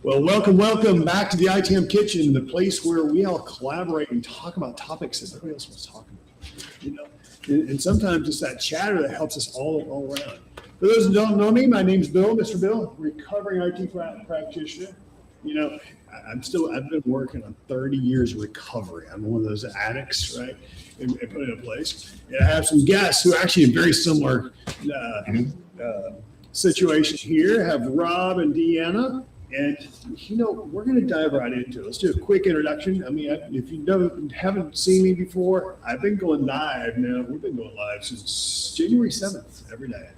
Well, welcome back to the ITAM Kitchen, the place where we all collaborate and talk about topics that nobody else wants to talk about. You know, and sometimes it's that chatter that helps us all around. For those who don't know me, my name's Bill, Mr. Bill, recovering IT practitioner. You know, I've been working on 30 years of recovery. I'm one of those addicts, right? And put it in place. And I have some guests who are actually in very similar situation here. I have Rob and Deanna. And, you know, we're going to dive right into it. Let's do a quick introduction. I mean, if you haven't seen me before, I've been going live now. We've been going live since January 7th, every day.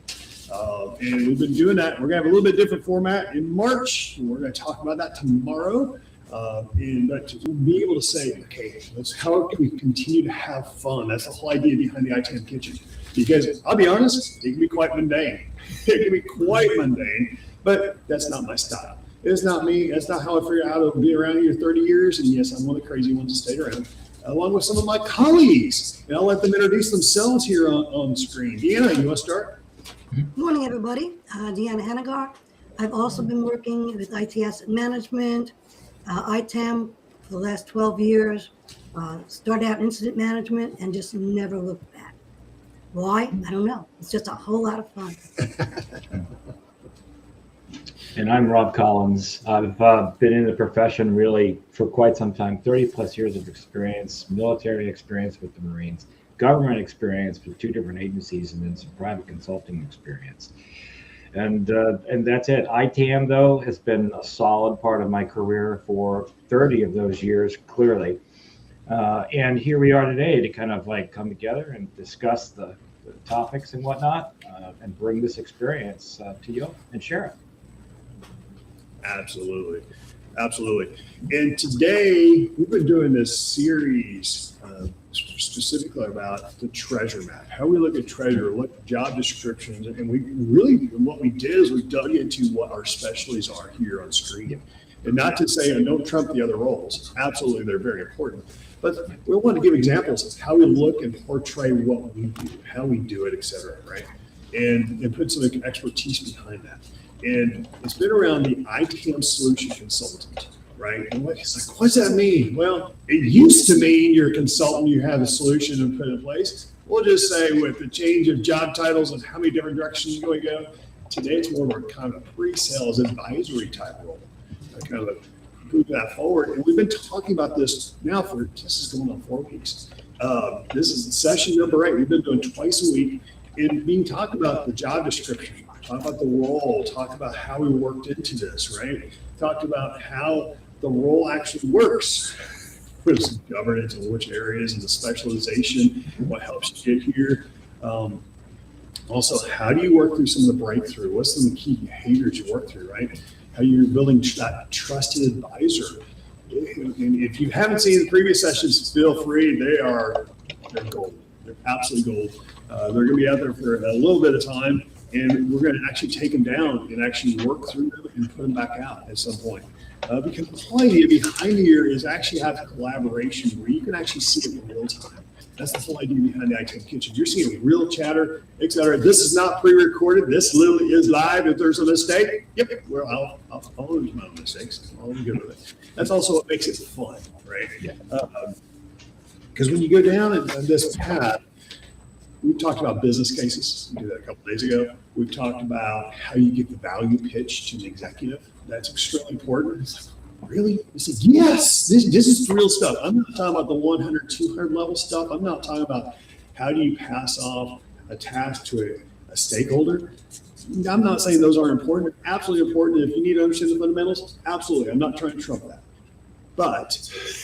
And we've been doing that. We're going to have a little bit different format in March. And we're going to talk about that tomorrow. But to be able to say, okay, how can we continue to have fun? That's the whole idea behind the ITAM Kitchen. Because I'll be honest, it can be quite mundane. It can be quite mundane, but that's not my style. It's not me. That's not how I figured out how to be around here 30 years. And yes, I'm one of the crazy ones that stayed around, along with some of my colleagues. And I'll let them introduce themselves here on screen. Deanna, you want to start? Good morning, everybody. Deanna Hanegar. I've also been working with IT Asset Management, ITAM for the last 12 years. Started out in incident management and just never looked back. Why? I don't know. It's just a whole lot of fun. And I'm Rob Collins. I've been in the profession really for quite some time, 30 plus years of experience, military experience with the Marines, government experience with 2 different agencies, and then some private consulting experience. And that's it. ITAM, though, has been a solid part of my career for 30 of those years, clearly. And here we are today to kind of like come together and discuss the topics and whatnot, and bring this experience to you and share it. Absolutely. And today we've been doing this series specifically about the treasure map, how we look at treasure, look at job descriptions, and what we did is we dug into what our specialties are here on screen. And not to say don't trump the other roles. Absolutely, they're very important. But we want to give examples of how we look and portray what we do, how we do it, et cetera, right? And put some expertise behind that. And it's been around the ITAM Solution Consultant, right? And it's like, what's that mean? Well, it used to mean you're a consultant, you have a solution and put in place. We'll just say with the change of job titles and how many different directions you're going to go, today it's more of a kind of pre-sales advisory type role. Kind of move that forward. And we've been talking about this now this is going on 4 weeks. This is session number 8. We've been doing twice a week and being talked about the job description. Talk about the role, talk about how we worked into this, right? Talked about how the role actually works, with governance and which areas and the specialization, what helps you get here. Also, how do you work through some of the breakthrough? What's some of the key behaviors you work through, right? How you're building that trusted advisor. And if you haven't seen the previous sessions, feel free. They're gold. They're absolutely gold. They're going to be out there for a little bit of time. And we're going to actually take them down and actually work through them and put them back out at some point. Because the whole idea behind here is actually have collaboration where you can actually see it in real time. That's the whole idea behind the ITAM Kitchen. You're seeing real chatter, et cetera. This is not pre-recorded. This literally is live. If there's a mistake, well, I'll lose my own mistakes. I'll be good with it. That's also what makes it fun, right? Because when you go down this path, we've talked about business cases. We did that a couple days ago. We've talked about how you get the value pitch to an executive. That's extremely important. It's like, really? It's like, yes, this is real stuff. I'm not talking about the 100, 200 level stuff. I'm not talking about how do you pass off a task to a stakeholder. I'm not saying those aren't important. They're absolutely important. If you need to understand the fundamentals, absolutely. I'm not trying to trump that. But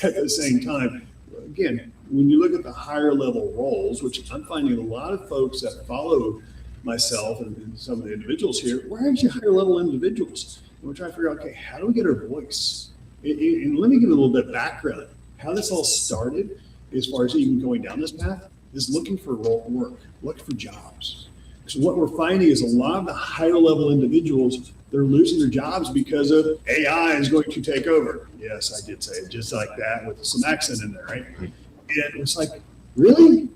at the same time, again, when you look at the higher level roles, which I'm finding a lot of folks that follow myself and some of the individuals here, we're actually higher level individuals. And we're trying to figure out, okay, how do we get our voice? And let me give a little bit of background. How this all started, as far as even going down this path, is looking for work, looking for jobs. So what we're finding is a lot of the higher level individuals, they're losing their jobs because of AI is going to take over. Yes, I did say it just like that with some accent in there, right? And it's like, really?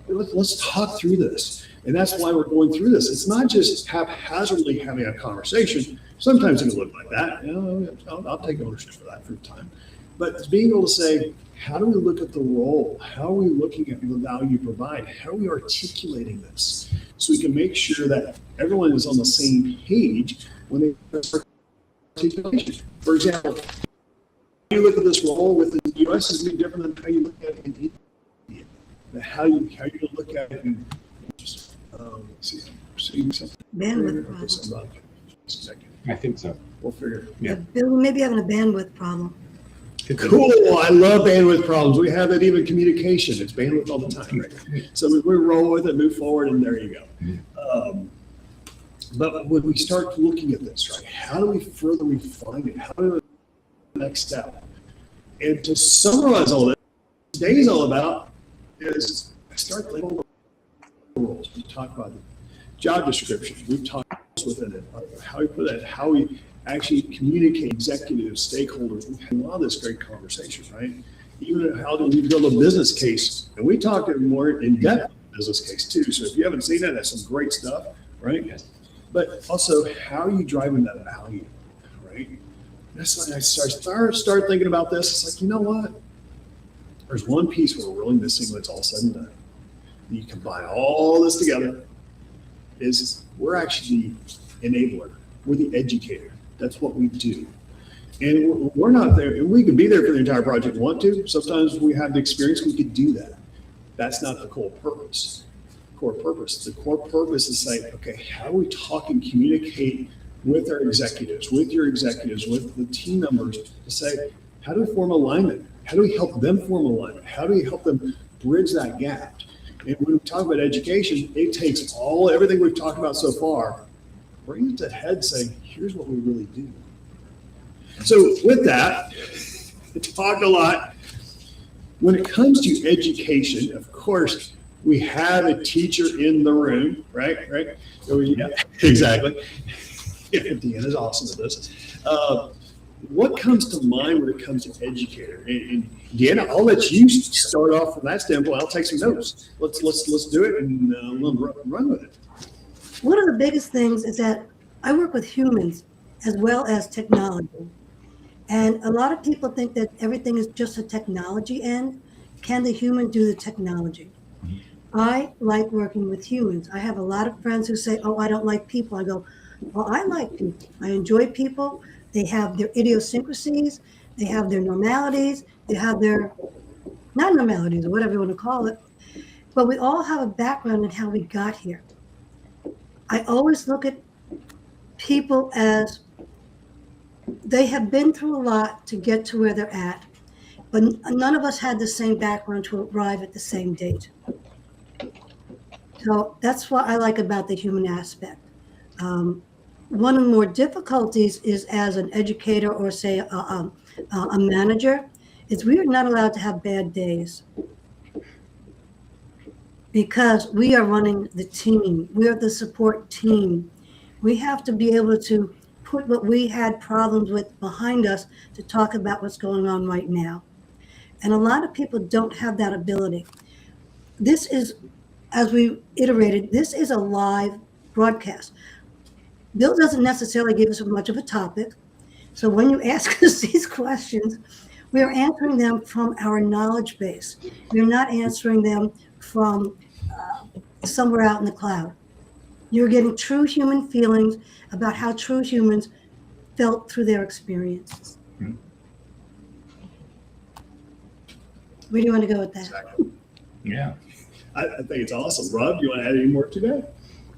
Let's talk through this. And that's why we're going through this. It's not just haphazardly having a conversation. Sometimes it can look like that. You know, I'll take ownership for that for a time. But it's being able to say, how do we look at the role? How are we looking at the value you provide? How are we articulating this? So we can make sure that everyone is on the same page when they start articulation. For example, how you look at this role with the U.S. is going to be different than how you look at it in India. How you look at it in, let's see, seeing something. Bandwidth problem. I think so. We'll figure it. Yeah. Bill, we may be having a bandwidth problem. Cool. I love bandwidth problems. We have it even communication. It's bandwidth all the time, right? So we roll with it, move forward, and there you go. But when we start looking at this, right, how do we further refine it? How do we the next step? And to summarize all this, today's all about is start labeling the roles. We talk about the job description. We've talked within it, how we put that, how we actually communicate executives, stakeholders. We've had a lot of this great conversation, right? Even how do we build a business case? And we talked more in depth business case too. So if you haven't seen that, that's some great stuff, right? Yes. But also, how are you driving that value, right? That's when I start thinking about this. It's like, you know what? There's one piece we're really missing when it's all said and done. You combine all this together, is we're actually the enabler. We're the educator. That's what we do. And we're not there. And we can be there for the entire project if we want to. Sometimes we have the experience, we could do that. That's not the core purpose. The core purpose is saying, okay, how do we talk and communicate with our executives, with your executives, with the team members to say, how do we form alignment? How do we help them form alignment? How do we help them bridge that gap? And when we talk about education, it takes everything we've talked about so far, bring it to head saying, here's what we really do. So with that, I talked a lot. When it comes to education, of course, we have a teacher in the room, right? So yeah, exactly. Deanna's awesome at this. What comes to mind when it comes to educator? And Deanna, I'll let you start off from that standpoint. I'll take some notes. Let's do it and run with it. One of the biggest things is that I work with humans as well as technology. And a lot of people think that everything is just a technology end. Can the human do the technology? I like working with humans. I have a lot of friends who say, oh, I don't like people. I go, well, I like people. I enjoy people. They have their idiosyncrasies. They have their normalities. They have their non-normalities, or whatever you want to call it. But we all have a background in how we got here. I always look at people as they have been through a lot to get to where they're at, but none of us had the same background to arrive at the same date. So that's what I like about the human aspect. One of the more difficulties is as an educator or say a manager, is we are not allowed to have bad days because we are running the team. We are the support team. We have to be able to put what we had problems with behind us to talk about what's going on right now. And a lot of people don't have that ability. This is, as we iterated, this is a live broadcast. Bill doesn't necessarily give us much of a topic. So when you ask us these questions, we are answering them from our knowledge base. We're not answering them from somewhere out in the cloud. You're getting true human feelings about how true humans felt through their experiences. Mm-hmm. Where do you want to go with that? Exactly. Yeah. I think it's awesome. Rob, do you want to add any more to that?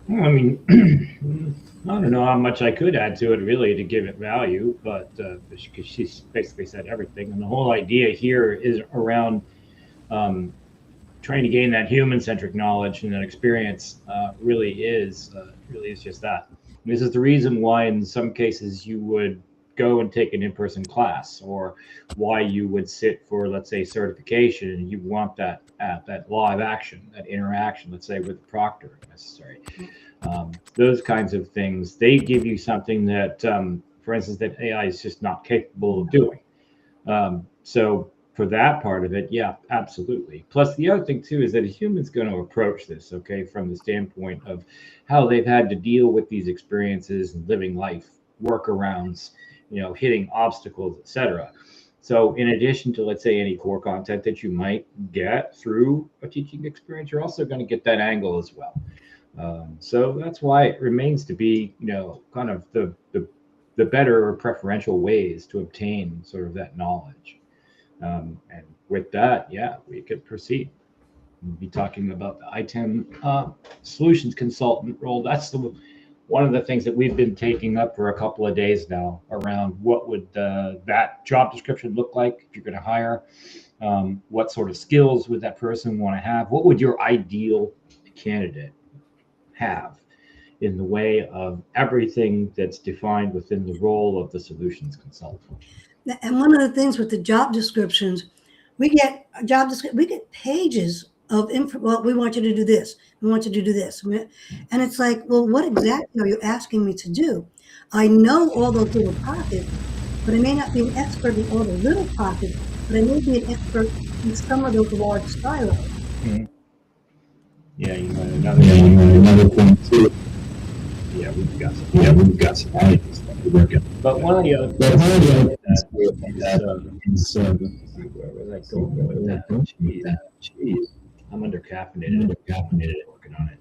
Well, I mean, I don't know how much I could add to it really to give it value, but because she's basically said everything. And the whole idea here is around trying to gain that human-centric knowledge and that experience really is just that. This is the reason why in some cases you would go and take an in-person class, or why you would sit for, let's say, certification, and you want that live action, that interaction, let's say with the proctor if necessary. Those kinds of things, they give you something that, for instance, that AI is just not capable of doing. So for that part of it, yeah, absolutely. Plus, the other thing too is that a human's going to approach this, okay, from the standpoint of how they've had to deal with these experiences and living life, workarounds, hitting obstacles, etc. So, in addition to, let's say, any core content that you might get through a teaching experience, you're also going to get that angle as well. So that's why it remains to be, kind of the better or preferential ways to obtain sort of that knowledge. And with that, yeah, we could proceed. We'll be talking about the ITAM Solutions Consultant role. That's one of the things that we've been taking up for a couple of days now around what would that job description look like if you're going to hire. What sort of skills would that person want to have? What would your ideal candidate have in the way of everything that's defined within the role of the solutions consultant? And one of the things with the job descriptions, we get pages of info. Well, we want you to do this. We want you to do this. And it's like, well, what exactly are you asking me to do? I know all those little pockets, but I may not be an expert in all the little pockets, but I may be an expert in some of those large silos. Mm-hmm. Yeah, another thing too. Yeah, we've got some ideas that we're working. But one of the other things is where was I going with that? Jeez. I'm undercaffeinated. Working on it.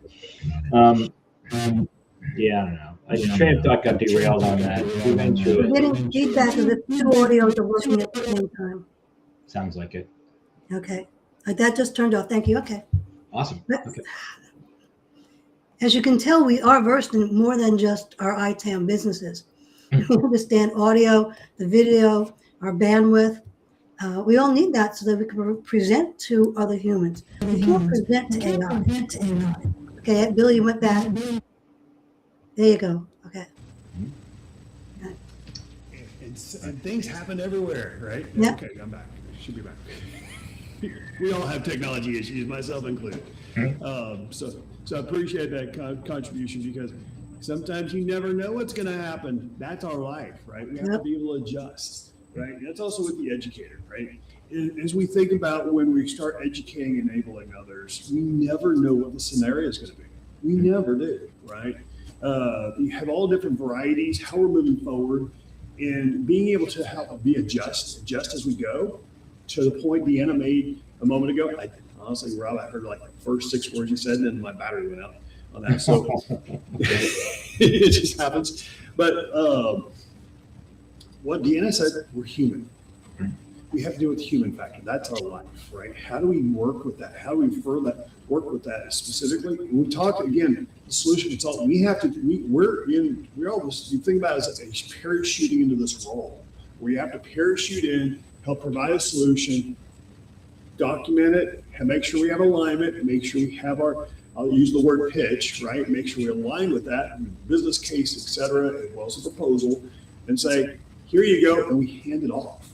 Yeah, I don't know. I train of thought got derailed on that. We went through We're getting feedback of the two audios are working at the same time. Sounds like it. Okay. That just turned off. Thank you. Okay. Awesome. Okay. As you can tell, we are versed in more than just our ITAM businesses. We understand audio, the video, our bandwidth. We all need that so that we can present to other humans. We can't present to AI. Okay, Bill, you went back. There you go. Okay. And things happen everywhere, right? Yeah. Okay, I'm back. Should be back. We all have technology issues, myself included. So I appreciate that contribution, because sometimes you never know what's going to happen. That's our life, right? We have to be able to adjust, right? And that's also with the educator, right? As we think about when we start educating and enabling others, we never know what the scenario is going to be. We never do, right? We have all different varieties, how we're moving forward, and being able to help adjust as we go. To the point Deanna made a moment ago, honestly, Rob, I heard like the first 6 words you said, and then my battery went out on that. So it just happens. But what Deanna said, we're human. We have to deal with the human factor. That's our life, right? How do we work with that? How do we work with that specifically? When we talk again, the solution consultant, we have to. We're all just, you think about it as a parachuting into this role, where you have to parachute in, help provide a solution, document it, and make sure we have alignment, make sure we have I'll use the word pitch, right? Make sure we align with that, business case, et cetera, as well as a proposal, and say, here you go, and we hand it off.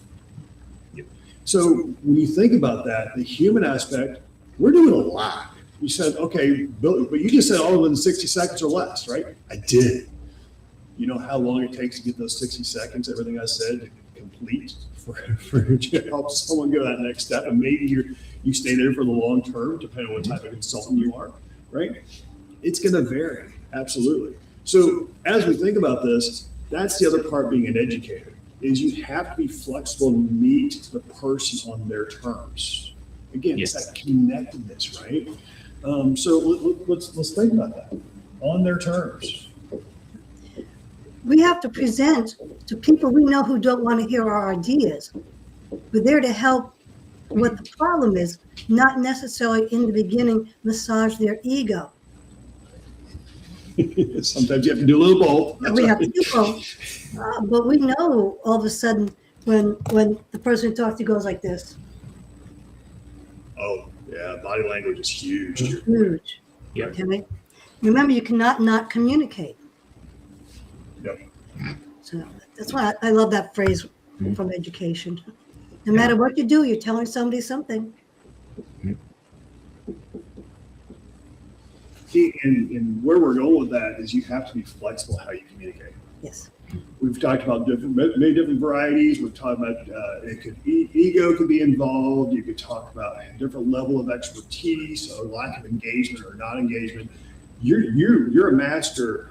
So when you think about that, the human aspect, we're doing a lot. You said, okay, Bill, but you just said all within 60 seconds or less, right? I did. You know how long it takes to get those 60 seconds, everything I said, to complete for to help someone go that next step. And maybe you stay there for the long term, depending on what type of consultant you are, right? It's going to vary, absolutely. So as we think about this, that's the other part being an educator, is you have to be flexible and meet the person on their terms. Again, It's that connectedness, right? So let's think about that, on their terms. We have to present to people we know who don't want to hear our ideas. We're there to help what the problem is, not necessarily in the beginning massage their ego. Sometimes you have to do a little both. We have to do both. But we know all of a sudden when the person who talks to you goes like this. Oh, yeah, body language is huge. Huge. Yep. Okay. Remember, you cannot not communicate. Yep. So that's why I love that phrase from education. No matter what you do, you're telling somebody something. And where we're going with that is you have to be flexible how you communicate. Yes. We've talked about many different varieties. We've talked about ego could be involved. You could talk about a different level of expertise or lack of engagement or non-engagement. You're a master.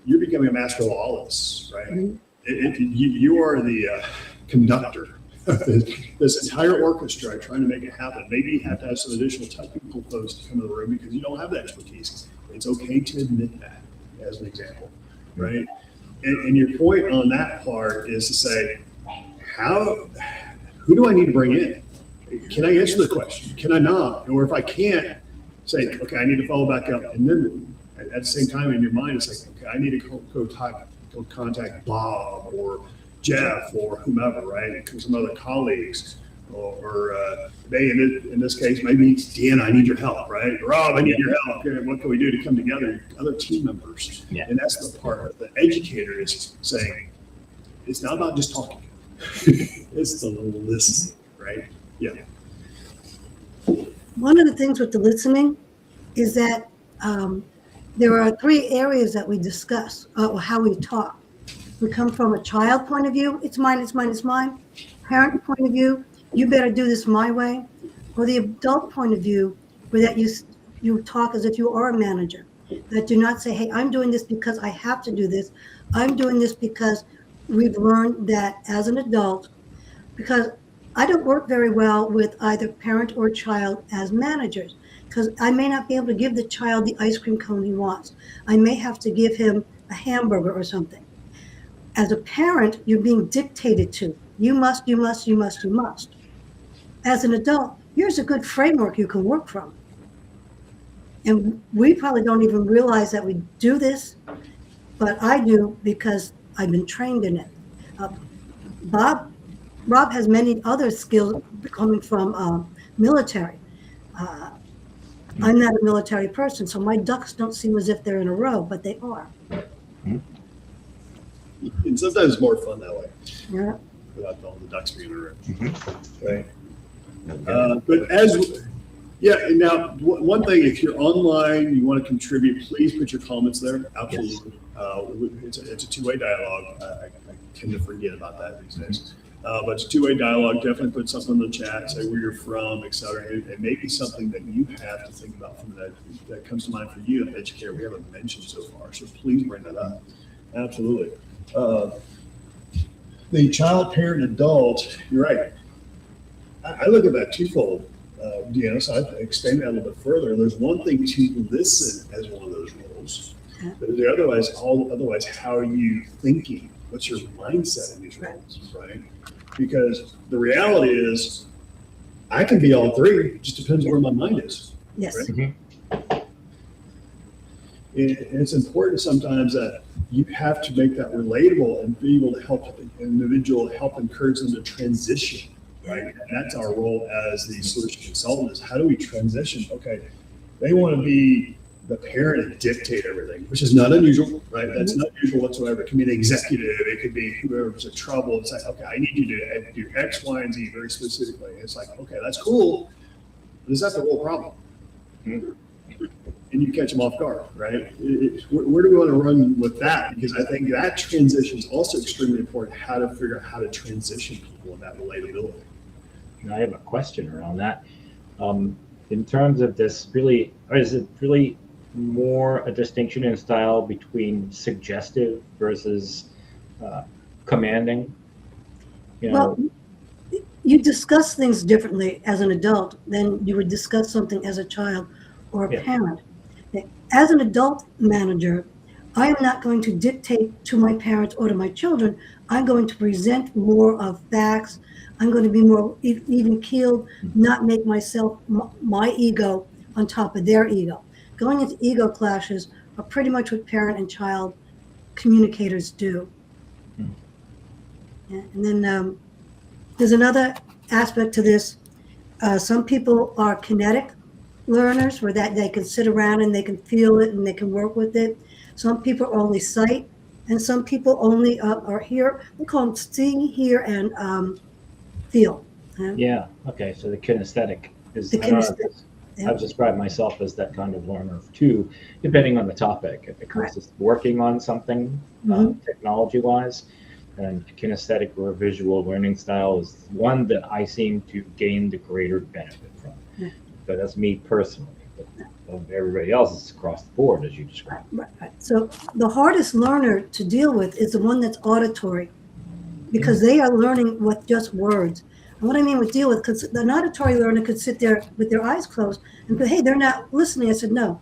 You're becoming a master of all of this, right? Mm-hmm. You are the conductor of this entire orchestra trying to make it happen. Maybe you have to have some additional technical folks to come to the room because you don't have the expertise. It's okay to admit that, as an example, right? And your point on that part is to say, who do I need to bring in? Can I answer the question? Can I not? Or if I can't, say, okay, I need to follow back up. And then at the same time in your mind, it's like, okay, I need to go contact Bob or Jeff or whomever, right? Some other colleagues. Or in this case, maybe it's Deanna, I need your help, right? Rob, I need your help. Okay, what can we do to come together? Other team members. Yeah. And that's the part of the educator is saying, it's not about just talking. It's the listening, right? Yeah. One of the things with the listening is that there are 3 areas that we discuss, how we talk. We come from a child point of view, it's mine, it's mine, it's mine. Parent point of view, you better do this my way. Or the adult point of view, where that you talk as if you are a manager. That do not say, hey, I'm doing this because I have to do this. I'm doing this because we've learned that as an adult, because I don't work very well with either parent or child as managers, because I may not be able to give the child the ice cream cone he wants. I may have to give him a hamburger or something. As a parent, you're being dictated to. You must, you must, you must, you must. As an adult, here's a good framework you can work from. And we probably don't even realize that we do this, but I do because I've been trained in it. Rob has many other skills coming from military. I'm not a military person, so my ducks don't seem as if they're in a row, but they are. And sometimes it's more fun that way. Yeah. Without all the ducks being in a row. Mm-hmm. Right. And now one thing, if you're online, you want to contribute, please put your comments there. Absolutely. Yes. It's a two-way dialogue. I tend to forget about that these days. But it's a two-way dialogue. Definitely put something in the chat, say where you're from, et cetera. And maybe something that you have to think about from that comes to mind for you in Educator we haven't mentioned so far. So please bring that up. Absolutely. The child, parent, adult, you're right. I look at that twofold, Deanna, so I expand that a little bit further. There's one thing to listen as one of those roles. But otherwise, how are you thinking? What's your mindset in these roles, right? Because the reality is, I can be all 3. It just depends where my mind is. Yes. Right? Mm-hmm. And it's important sometimes that you have to make that relatable and be able to help the individual, help encourage them to transition, right? And that's our role as the solution consultant is how do we transition? Okay, they want to be the parent and dictate everything, which is not unusual, right? That's not unusual whatsoever. It can be an executive, it could be whoever's in trouble. It's like, okay, I need you to do X, Y, and Z very specifically. It's like, okay, that's cool, but is that the real problem? Mm-hmm. And you catch them off guard, right? Where do we want to run with that? Because I think that transition is also extremely important, how to figure out how to transition people in that relatability. I have a question around that. In terms of this, really, is it really more a distinction in style between suggestive versus commanding? Well, you discuss things differently as an adult than you would discuss something as a child or a parent. As an adult manager, I am not going to dictate to my parents or to my children. I'm going to present more of facts. I'm going to be more even keeled, not make myself, my ego on top of their ego. Going into ego clashes are pretty much what parent and child communicators do. Yeah, and then there's another aspect to this. Some people are kinetic learners where that they can sit around and they can feel it and they can work with it. Some people are only sight, and some people only are here. We call them see, hear, and feel. Yeah. Okay. So the kinesthetic is. The kinesthetic. Yeah. I've described myself as that kind of learner too, depending on the topic. If it comes to working on something technology-wise, and kinesthetic or visual learning style is one that I seem to gain the greater benefit from. Yeah. But that's me personally. But everybody else is across the board, as you described. Right. So the hardest learner to deal with is the one that's auditory, because they are learning with just words. And what I mean with deal with, because an auditory learner could sit there with their eyes closed and go, hey, they're not listening. I said, no,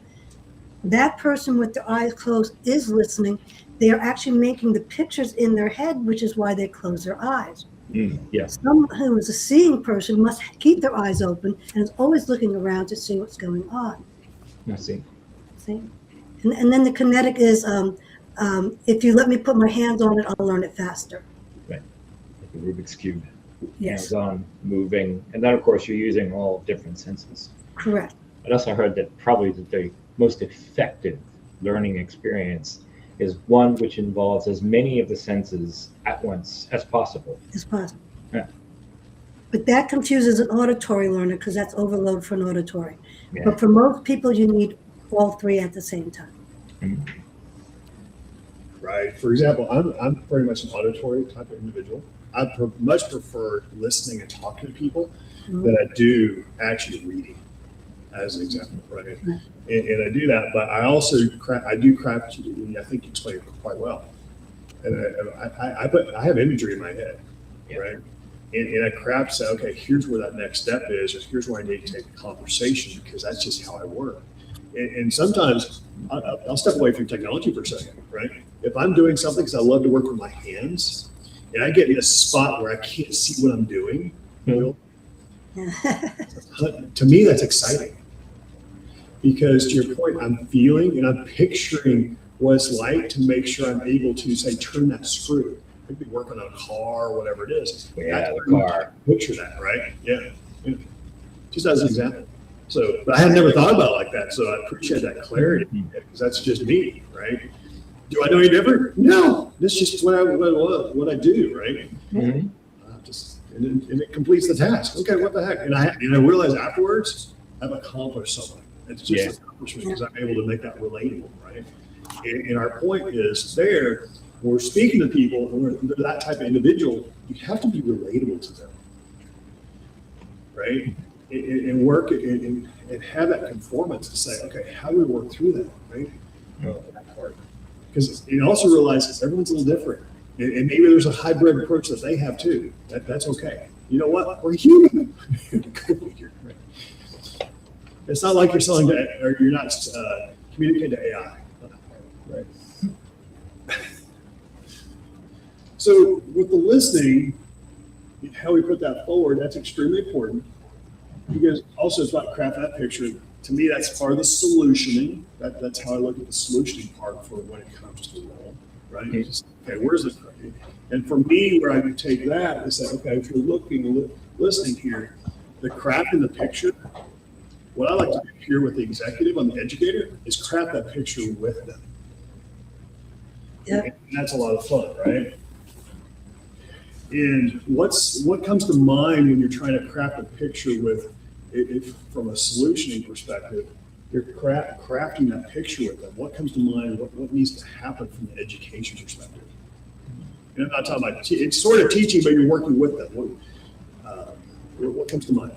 that person with their eyes closed is listening. They are actually making the pictures in their head, which is why they close their eyes. Yes. Someone who is a seeing person must keep their eyes open and is always looking around to see what's going on. I see. See? And then the kinetic is, if you let me put my hands on it, I'll learn it faster. Right. Like the Rubik's Cube. Yes. Hands-on, moving. And then, of course, you're using all different senses. Correct. I also heard that probably the most effective learning experience is one which involves as many of the senses at once as possible. As possible. Yeah. But that confuses an auditory learner because that's overload for an auditory. Yeah. But for most people, you need all three at the same time. Right. For example, I'm very much an auditory type of individual. I much prefer listening and talking to people than I do actually reading, as an example, right? And I do that, but I also I do craft. I think you explained it quite well. And I have imagery in my head, right? And I craft, say, okay, here's where that next step is, or here's where I need to take a conversation, because that's just how I work. And sometimes I'll step away from technology for a second, right? If I'm doing something, because I love to work with my hands, and I get in a spot where I can't see what I'm doing, to me, that's exciting. Because to your point, I'm feeling and I'm picturing what it's like to make sure I'm able to, say, turn that screw. I could be working on a car or whatever it is. Yeah, the car. Picture that, right? Yeah. Just as an example. So, but I had never thought about it like that. So I appreciate that clarity, because that's just me, right? Do I know any different? No. This is just what I do, right? And it completes the task. Okay, what the heck? And I realize afterwards, I've accomplished something. It's just an accomplishment because I'm able to make that relatable, right? And our point is there, when we're speaking to people, and they're that type of individual, you have to be relatable to them, right? And work and have that conformance to say, okay, how do we work through that, right? That part. Because you also realize everyone's a little different. And maybe there's a hybrid approach that they have too. That's okay. You know what? We're human. It's not like you're selling to, or you're not communicating to AI, right? So with the listening, how we put that forward, that's extremely important, because also it's about crafting that picture. To me, that's part of the solutioning. That's how I look at the solutioning part for when it comes to the role, right? Just, okay, where's the, and for me, where I would take that and say, okay, if you're listening here, the crafting the picture. What I like to do here with the executive on the educator is craft that picture with them. Yeah. And that's a lot of fun, right? And what comes to mind when you're trying to craft a picture with, if from a solutioning perspective, you're crafting that picture with them. What comes to mind? What needs to happen from the education perspective? And I'm not talking about it's sort of teaching, but you're working with them. What comes to mind?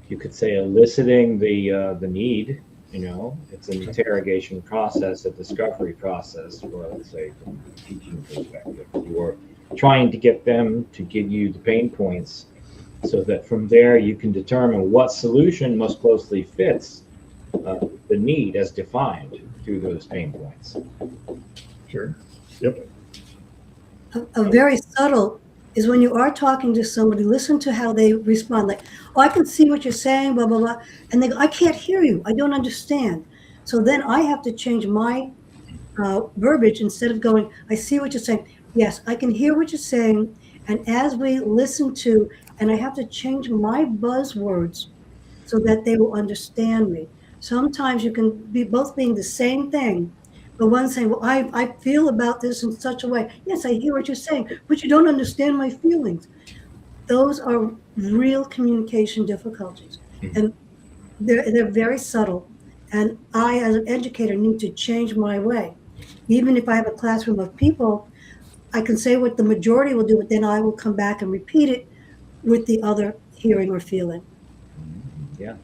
You could say eliciting the need. It's an interrogation process, a discovery process, or let's say from a teaching perspective. You're trying to get them to give you the pain points, so that from there you can determine what solution most closely fits the need as defined through those pain points. Sure. Yep. A very subtle is when you are talking to somebody, listen to how they respond. Like, oh, I can see what you're saying, blah, blah, blah. And they go, I can't hear you. I don't understand. So then I have to change my verbiage. Instead of going, I see what you're saying. Yes, I can hear what you're saying. And as we listen to, and I have to change my buzzwords so that they will understand me. Sometimes you can be both being the same thing, but one saying, well, I feel about this in such a way. Yes, I hear what you're saying, but you don't understand my feelings. Those are real communication difficulties. And They're very subtle. And I, as an educator, need to change my way. Even if I have a classroom of people, I can say what the majority will do, but then I will come back and repeat it with the other hearing or feeling. Yeah.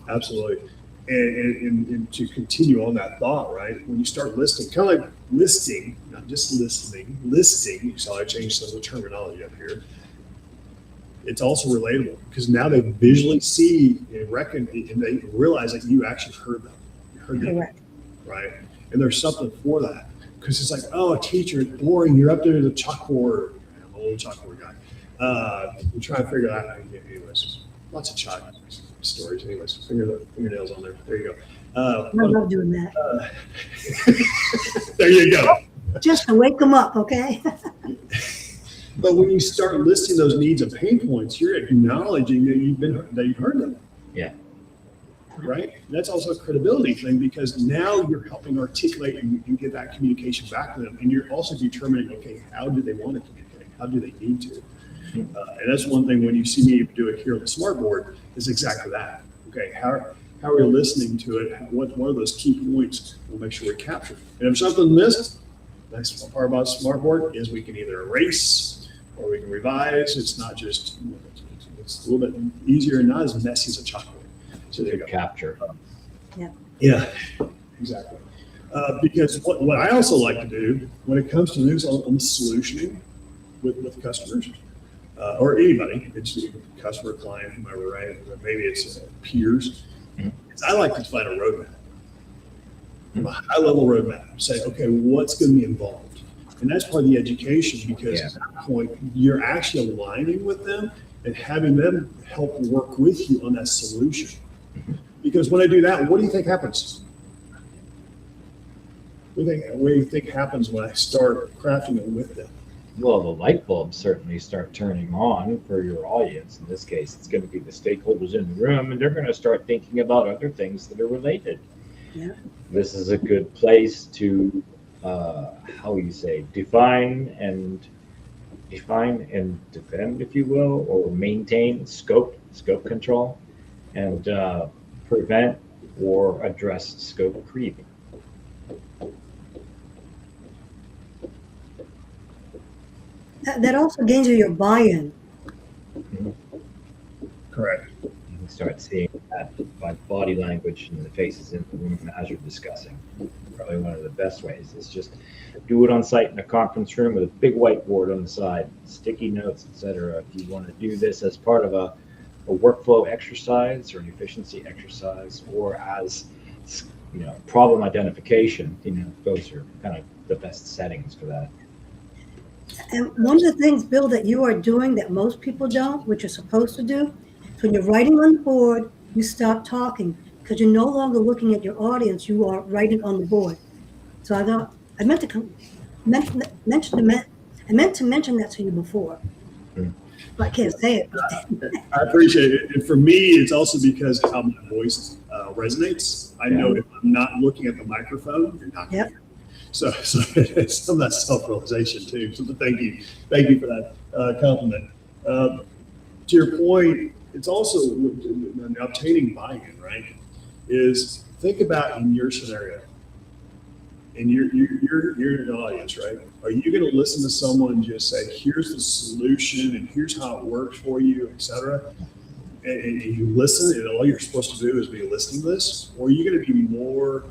Absolutely. And to continue on that thought, right? When you start listing, kind of like listing, not just listening, listing, so I changed some of the terminology up here. It's also relatable because now they visually see and reckon and they realize that you actually heard them. You heard them, Correct. right? And there's something for that because it's like, oh, teacher, it's boring. You're up there with a chalkboard. I'm an old chalkboard guy. I'm trying to figure that out. Anyways, lots of chalk stories. Anyways, fingernails on there. There you go. I love doing that. There you go. Just to wake them up, okay? But when you start listing those needs and pain points, you're acknowledging that you've heard them. Yeah. Right? That's also a credibility thing because now you're helping articulate and get that communication back to them. And you're also determining, okay, how do they want to communicate? How do they need to? And that's one thing when you see me do it here on the smart board is exactly that. Okay, how are we listening to it? What are those key points we'll make sure we capture? And if something missed, the nice part about smart board is we can either erase or we can revise. It's not just, it's a little bit easier and not as messy as a chalkboard. So there you go. Capture. Yeah, exactly. Because what I also like to do when it comes to news on solutioning with customers or anybody, it's customer, client, whomever, right? Maybe it's peers. Is I like to find a roadmap, a high level roadmap. Say, okay, what's going to be involved? And that's part of the education because at that point, you're actually aligning with them and having them help work with you on that solution. Because when I do that, what do you think happens? What do you think happens when I start crafting it with them? Well, the light bulbs certainly start turning on for your audience. In this case, it's going to be the stakeholders in the room, and they're going to start thinking about other things that are related. Yeah. This is a good place to define and defend, if you will, or maintain scope control, and prevent or address scope creep. That also gains you your buy-in. Correct. You can start seeing that by body language and the faces in the room as you're discussing. Probably one of the best ways is just do it on site in a conference room with a big whiteboard on the side, sticky notes, etc. If you want to do this as part of a workflow exercise or an efficiency exercise or as problem identification, those are kind of the best settings for that. And one of the things, Bill, that you are doing that most people don't, which you're supposed to do, is when you're writing on the board, you stop talking because you're no longer looking at your audience. You are writing on the board. So I meant to mention that to you before, but I can't say it. I appreciate it. And for me, it's also because how my voice resonates. I know if I'm not looking at the microphone, you're not going to hear. So it's some of that self-realization too. So thank you for that compliment. To your point, it's also obtaining buy-in, right? Is think about in your scenario, and you're an audience, right? Are you going to listen to someone just say, "Here's the solution, and here's how it works for you," etc., and you listen, and all you're supposed to do is be listening to this, or are you going to be more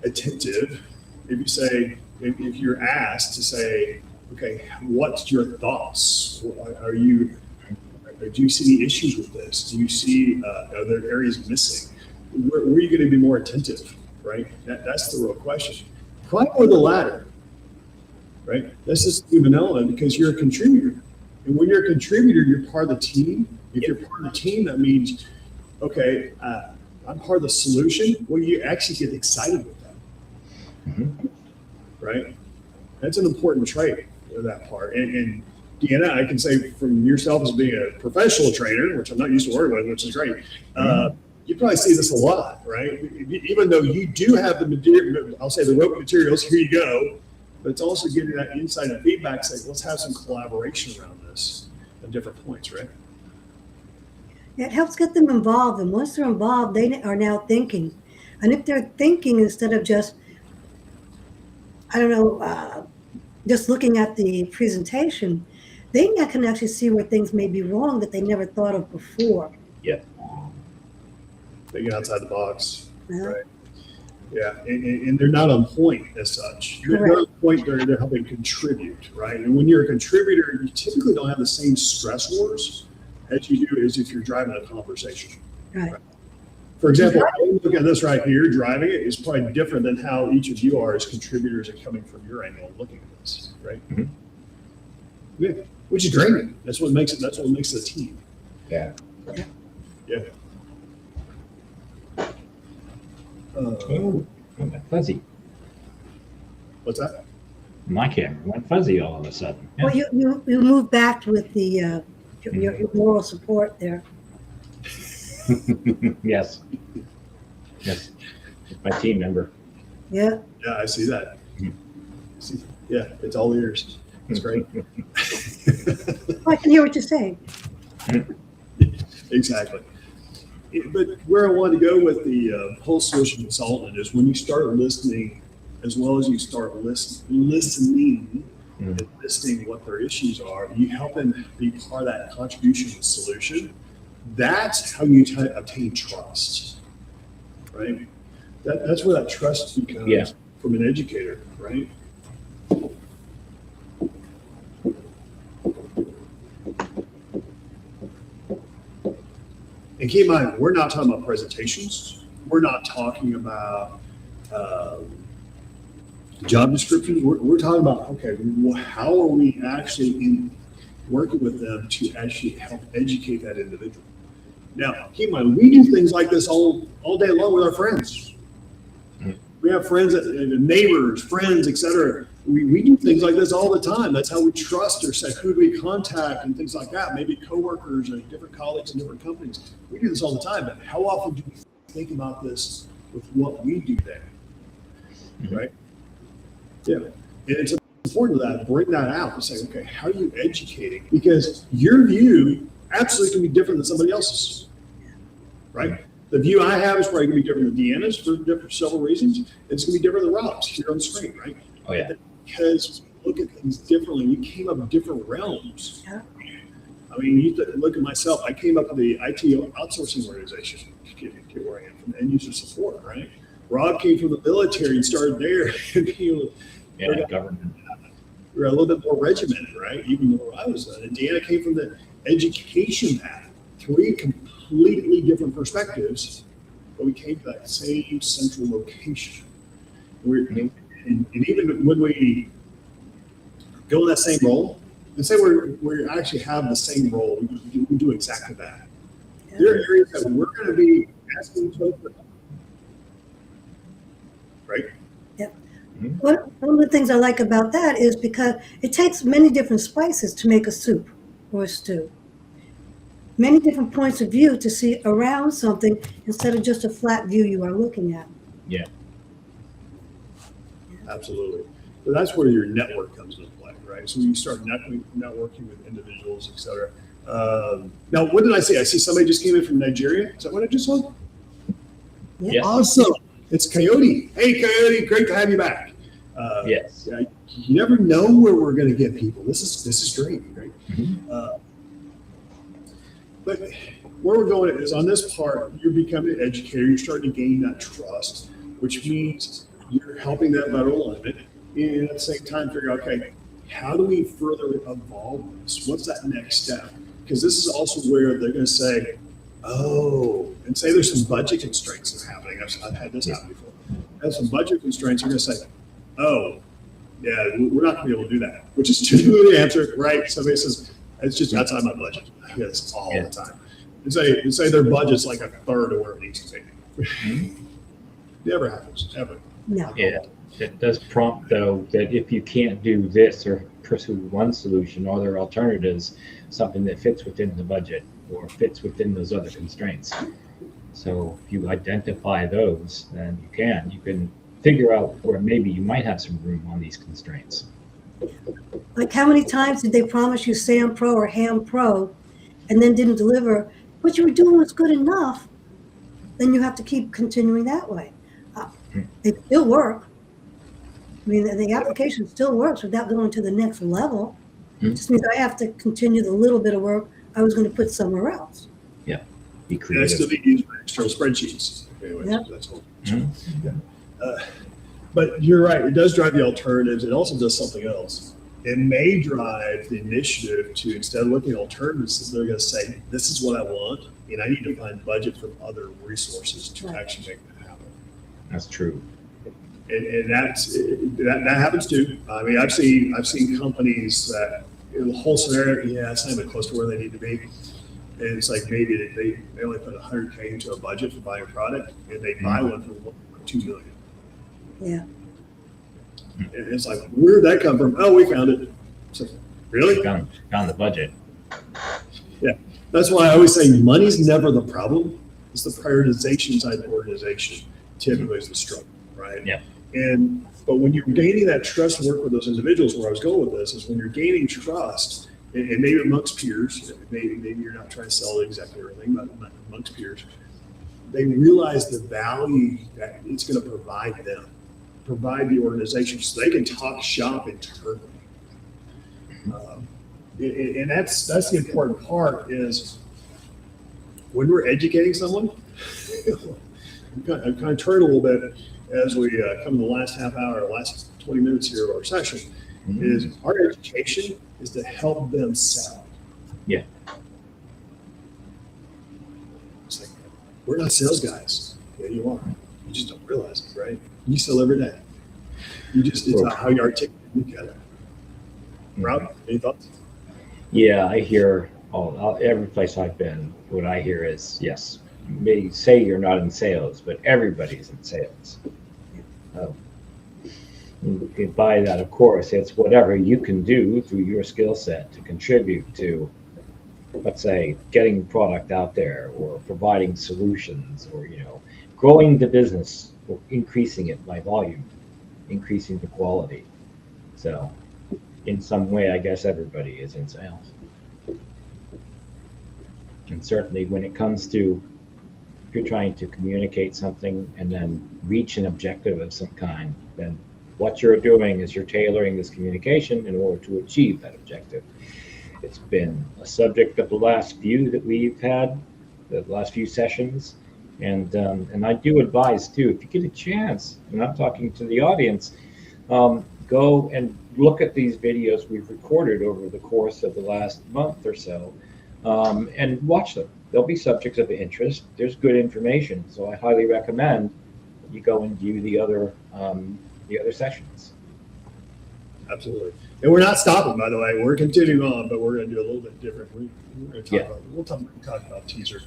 attentive? If you say, if you're asked to say, okay, what's your thoughts? Do you see any issues with this? Do you see, are there areas missing? Where are you going to be more attentive, right? That's the real question. Probably more the latter, right? That's just human element because you're a contributor. And when you're a contributor, you're part of the team. If you're part of the team, that means, okay, I'm part of the solution. Well, you actually get excited with that. Mm-hmm. Right? That's an important trait of that part. And Deanna, I can say from yourself as being a professional trainer, which I'm not used to working with, which is great. You probably see this a lot, right? Even though you do have the material, I'll say the rope materials, here you go, but it's also getting that insight and feedback saying, let's have some collaboration around this at different points, right? It helps get them involved, and once they're involved, they are now thinking. And if they're thinking instead of just, I don't know, just looking at the presentation, they now can actually see where things may be wrong that they never thought of before. Yeah. Thinking outside the box. Yeah. Right. Yeah, and they're not on point as such. They're Correct. on point, they're helping contribute, right? And when you're a contributor, you typically don't have the same stress wars as you do as if you're driving a conversation. Right. For example, I look at this right here, driving it is probably different than how each of you are as contributors and coming from your angle and looking at this, right? Mhm. Yeah, which is great. That's what makes it. That's what makes the team. Yeah. Yeah. Oh, it went fuzzy. What's that? My camera went fuzzy all of a sudden. Yeah. Well, you move back with the your moral support there. Yes. Yes. My team member. Yeah. Yeah, I see that. Mhm. See, yeah, it's all ears. It's great. I can hear what you're saying. Exactly. But where I want to go with the whole solution consultant is when you start listening, as well as you start listening Mhm. and listing what their issues are, you help them be part of that contribution to the solution. That's how you obtain trust, right? That's where that trust becomes Yeah. from an educator, right? And keep in mind, we're not talking about presentations. We're not talking about job descriptions. We're talking about, okay, how are we actually working with them to actually help educate that individual? Now, keep in mind, we do things like this all day long with our friends. Mhm. We have friends, neighbors, friends, etc. We do things like this all the time. That's how we trust or say who do we contact and things like that. Maybe coworkers or different colleagues in different companies. We do this all the time. But how often do we think about this with what we do there? Mhm. Right? Yeah. And it's important that bring that out and say, okay, how are you educating? Because your view absolutely can be different than somebody else's. Right? The view I have is probably going to be different than Deanna's for several reasons. It's going to be different than Rob's here on the screen, right? Oh, yeah. Because we look at things differently. We came up in different realms. Yeah. I mean, you look at myself. I came up with the IT outsourcing organization, get where I am, from end user support, right? Rob came from the military and started there. Yeah, government. We're a little bit more regimented, right? Even where I was. And Deanna came from the education path. Three completely different perspectives, but we came to that same central location. And even when we go in that same role, and say we actually have the same role, we do exactly that. Yeah. There are areas that we're going to be asking each other for help. Right? One of the things I like about that is because it takes many different spices to make a soup or a stew. Many different points of view to see around something instead of just a flat view you are looking at. Yeah. Absolutely. But that's where your network comes into play, right? So you start networking with individuals, et cetera. Now, what did I see? I see somebody just came in from Nigeria. Is that what I just saw? Yes. Awesome. It's Coyote. Hey, Coyote, great to have you back. Yes. Yeah, you never know where we're going to get people. This is great, right? Mhm. But where we're going is on this part, you're becoming an educator. You're starting to gain that trust, which means you're helping that better alignment. And at the same time, figure out, okay, how do we further evolve this? What's that next step? Because this is also where they're going to say, oh, and say there's some budget constraints that are happening. I've had this happen before. There's some budget constraints. They're going to say, oh, yeah, we're not going to be able to do that, which is typically the answer, right? Somebody says, it's just outside my budget. Yes, all the time. And say their budget's like a third of where it needs to be. Never happens, ever. No. Yeah. It does prompt, though, that if you can't do this or pursue one solution, are there alternatives, something that fits within the budget or fits within those other constraints? So if you identify those, then you can figure out where maybe you might have some room on these constraints. Like how many times did they promise you SAM Pro or HAM Pro and then didn't deliver? what you were doing was good enough, then you have to keep continuing that way. It still work. I mean, the application still works without going to the next level. It just means I have to continue the little bit of work I was going to put somewhere else. Yeah, be And that's creative. still be used for external spreadsheets. Anyways, Yep. that's all. Mhm. But you're right, it does drive the alternatives. It also does something else. It may drive the initiative to, instead of looking at alternatives, they're going to say, this is what I want, and I need to find budget from other resources to Right. actually make that happen. That's true. And that happens too. I mean, I've seen companies that in the whole scenario, yeah, it's not even close to where they need to be. And it's like maybe they only put $100K into a budget for buying a product, and they buy one for $1.2 million. Yeah. And it's like, where'd that come from? Oh, we found it. It's like, really? Found the budget. That's why I always say money's never the problem. It's the prioritization inside the organization typically is the struggle, right? Yeah. But when you're gaining that trust and work with those individuals, where I was going with this is when you're gaining trust, and maybe amongst peers, maybe you're not trying to sell the executive or anything, but amongst peers, they realize the value that it's going to provide them, provide the organization, so they can talk shop internally. And that's the important part is when we're educating someone, I'm kind of turn a little bit as we come to the last half hour, last 20 minutes here of our session, is our education is to help them sell. Yeah. It's like, we're not sales guys. Yeah, you are. You just don't realize it, right? You sell every day. It's not how you articulate it. Rob, any thoughts? Yeah, I hear every place I've been, what I hear is, yes, you may say you're not in sales, but everybody's in sales. By that, of course, it's whatever you can do through your skill set to contribute to, let's say, getting product out there or providing solutions or, growing the business or increasing it by volume, increasing the quality. So in some way, I guess everybody is in sales. And certainly when it comes to, if you're trying to communicate something and then reach an objective of some kind, then what you're doing is you're tailoring this communication in order to achieve that objective. It's been a subject of the last few that we've had, the last few sessions. And I do advise too, if you get a chance, and I'm talking to the audience, go and look at these videos we've recorded over the course of the last month or so, and watch them. They'll be subjects of interest. There's good information, so I highly recommend you go and view the other sessions. Absolutely. And we're not stopping, by the way. We're continuing on, but we're going to do a little bit different. We're going to talk about teaser.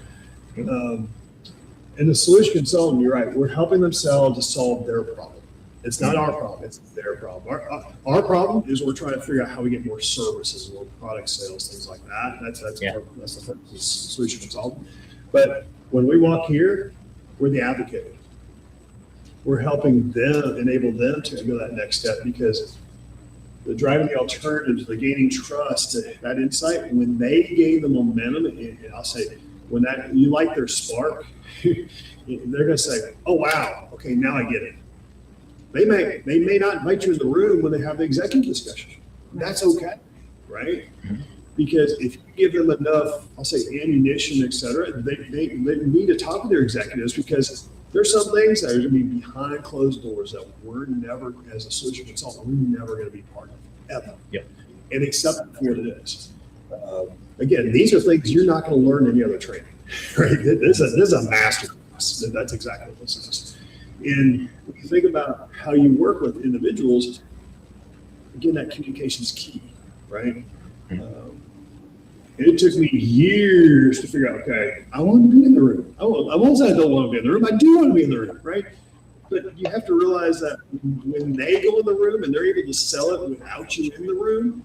And the solution consultant, you're right. We're helping them sell to solve their problem. It's not our problem. It's their problem. Our problem is we're trying to figure out how we get more services, more product sales, things like that. That's the purpose of the solution consultant. But when we walk here, we're the advocate. We're helping them, enable them to go that next step, because the driving the alternatives, the gaining trust, that insight, when they gain the momentum, and I'll say, when that you light their spark, they're going to say, "Oh wow, okay, now I get it." They may not invite you in the room when they have the executive discussion. That's okay, right? Because if you give them enough, I'll say ammunition, et cetera, they need to talk to their executives, because there's some things that are going to be behind closed doors that we're never, as a solution consultant, we're never going to be part of, ever. Yep. And accept it for what it is. Again, these are things you're not going to learn in any other training, right? This is a master class. That's exactly what this is. And when you think about how you work with individuals, again, that communication is key, right? It took me years to figure out, okay, I want to be in the room. I won't say I don't want to be in the room. I do want to be in the room, right? But you have to realize that when they go in the room and they're able to sell it without you in the room,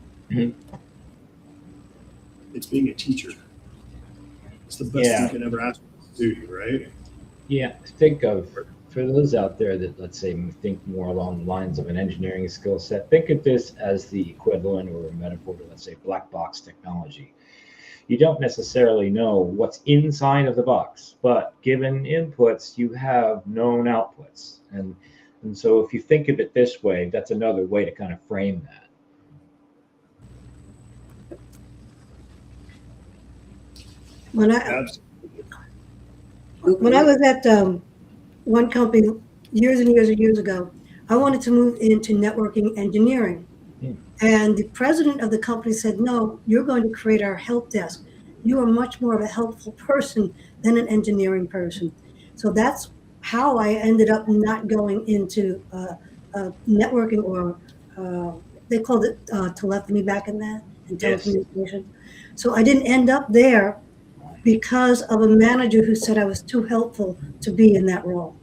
it's being a teacher. It's the best you can ever ask to do, right? Yeah, think of, for those out there that, let's say, think more along the lines of an engineering skill set, think of this as the equivalent or a metaphor to, let's say, black box technology. you don't necessarily know what's inside of the box, but given inputs, you have known outputs. And so if you think of it this way, that's another way to kind of frame that. When Absolutely. I was at one company years and years and years ago, I wanted to move into networking engineering. And the president of the company said, no, you're going to create our help desk. You are much more of a helpful person than an engineering person. So that's how I ended up not going into networking, or they called it telephony back in that, and Yes. telecommunications. So I didn't end up there because of a manager who said I was too helpful to be in that role.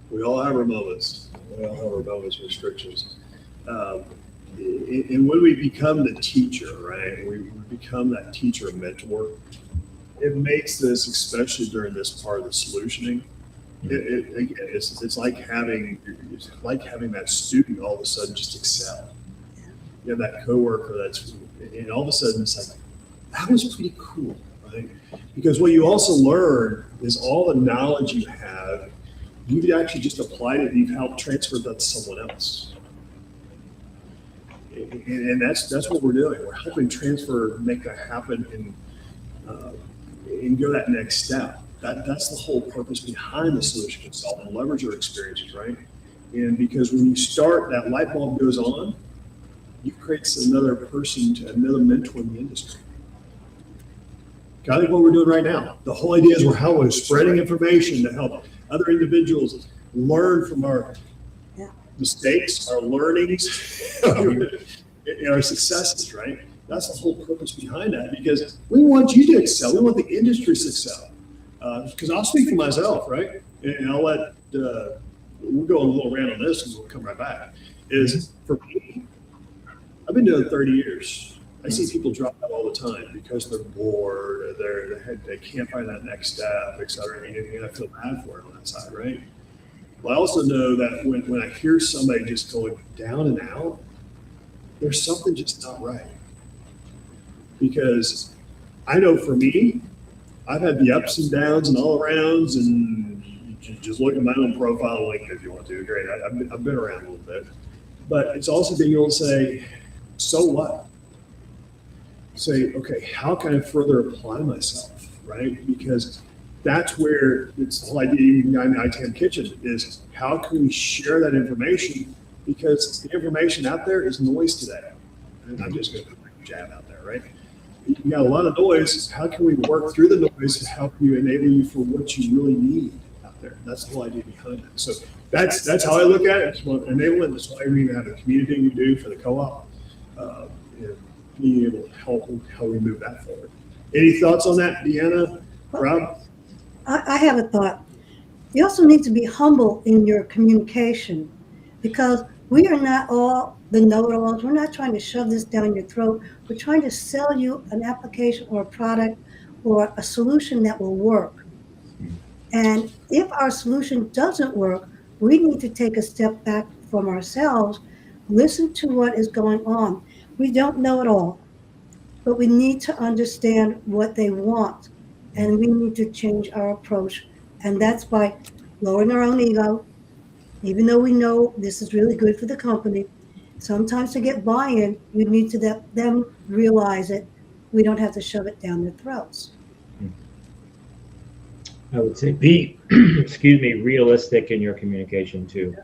We all have our moments. We all have our moments, restrictions. And when we become the teacher, right, we become that teacher mentor, it makes this, especially during this part of the solutioning, it's like having that student all of a sudden just excel. You have that coworker and all of a sudden it's like, that was pretty cool, right? Because what you also learn is all the knowledge you have, you've actually just applied it and you've helped transfer that to someone else. And that's what we're doing. We're helping transfer, make that happen, and go that next step. That's the whole purpose behind the solution consultant, leverage your experiences, right? And because when you start, that light bulb goes on, you create another person, another mentor in the industry. I think what we're doing right now, the whole idea is we're spreading information to help other individuals learn from our mistakes, our learnings, and our successes, right? That's the whole purpose behind that, because we want you to excel. We want the industry to excel. Because I'll speak for myself, right? And I'll let, we'll go a little rant on this and we'll come right back. Is for me, I've been doing 30 years. I see people drop out all the time because they're bored, they can't find that next step, et cetera. And I feel bad for it on that side, right? But I also know that when I hear somebody just going down and out, there's something just not right. Because I know for me, I've had the ups and downs and all arounds, and you just look at my own profile on LinkedIn if you want to. Great, I've been around a little bit. But it's also being able to say, so what? Say, okay, how can I further apply myself, right? Because that's where it's the whole idea behind the ITAM kitchen is how can we share that information? Because the information out there is noise today. And I'm just going to put my jab out there, right? You got a lot of noise. How can we work through the noise to help you, enable you for what you really need out there? That's the whole idea behind it. So that's how I look at it. It's enablement. That's why we even have a community we do for the co-op. And being able to help how we move that forward. Any thoughts on that, Deanna? Rob? I have a thought. You also need to be humble in your communication, because we are not all the know-it-alls. We're not trying to shove this down your throat. We're trying to sell you an application or a product or a solution that will work. And if our solution doesn't work, we need to take a step back from ourselves, listen to what is going on. We don't know it all, but we need to understand what they want, and we need to change our approach. And that's by lowering our own ego, even though we know this is really good for the company. Sometimes to get buy-in, we need to let them realize it. We don't have to shove it down their throats. I would say be, excuse me, realistic in your communication too.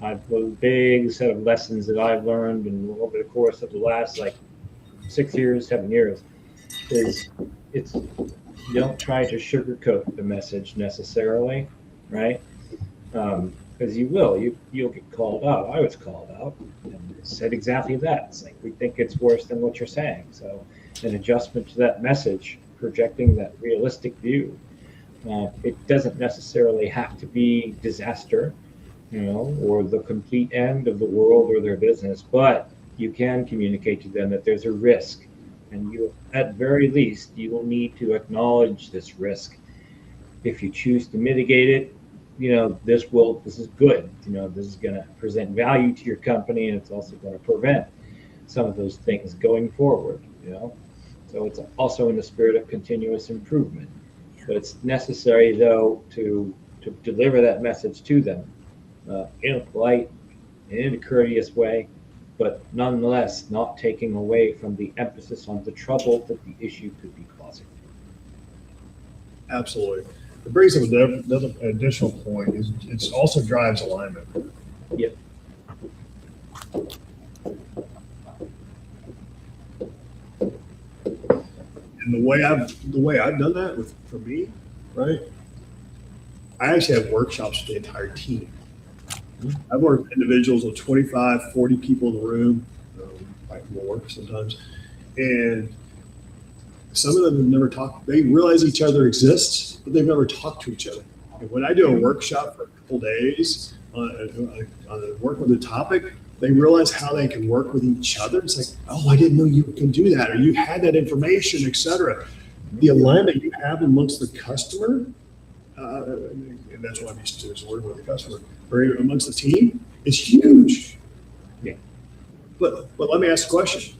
A big set of lessons that I've learned over the course of the last 6 years, 7 years, is don't try to sugarcoat the message necessarily, right? Because you'll get called out. I was called out and said exactly that. It's like, we think it's worse than what you're saying. So an adjustment to that message, projecting that realistic view. It doesn't necessarily have to be disaster, or the complete end of the world or their business, but you can communicate to them that there's a risk, and you, at very least, you will need to acknowledge this risk. If you choose to mitigate it, this is good. This is going to present value to your company, and it's also going to prevent some of those things going forward, you know? So it's also in the spirit of continuous improvement. But it's necessary, though, to deliver that message to them in a polite and in a courteous way, but nonetheless not taking away from the emphasis on the trouble that the issue could be causing. Absolutely. It brings up another additional point is it also drives alignment. Yep. And the way I've done that for me, right? I actually have workshops with the entire team. I've worked with individuals with 25, 40 people in the room, like more sometimes. And some of them have never talked. They realize each other exists, but they've never talked to each other. And when I do a workshop for a couple days on work with a topic, they realize how they can work with each other. It's like, oh, I didn't know you can do that, or you had that information, etc. The alignment you have amongst the customer, and that's what I'm used to is working with the customer, or amongst the team, is huge. Yeah. But let me ask the question.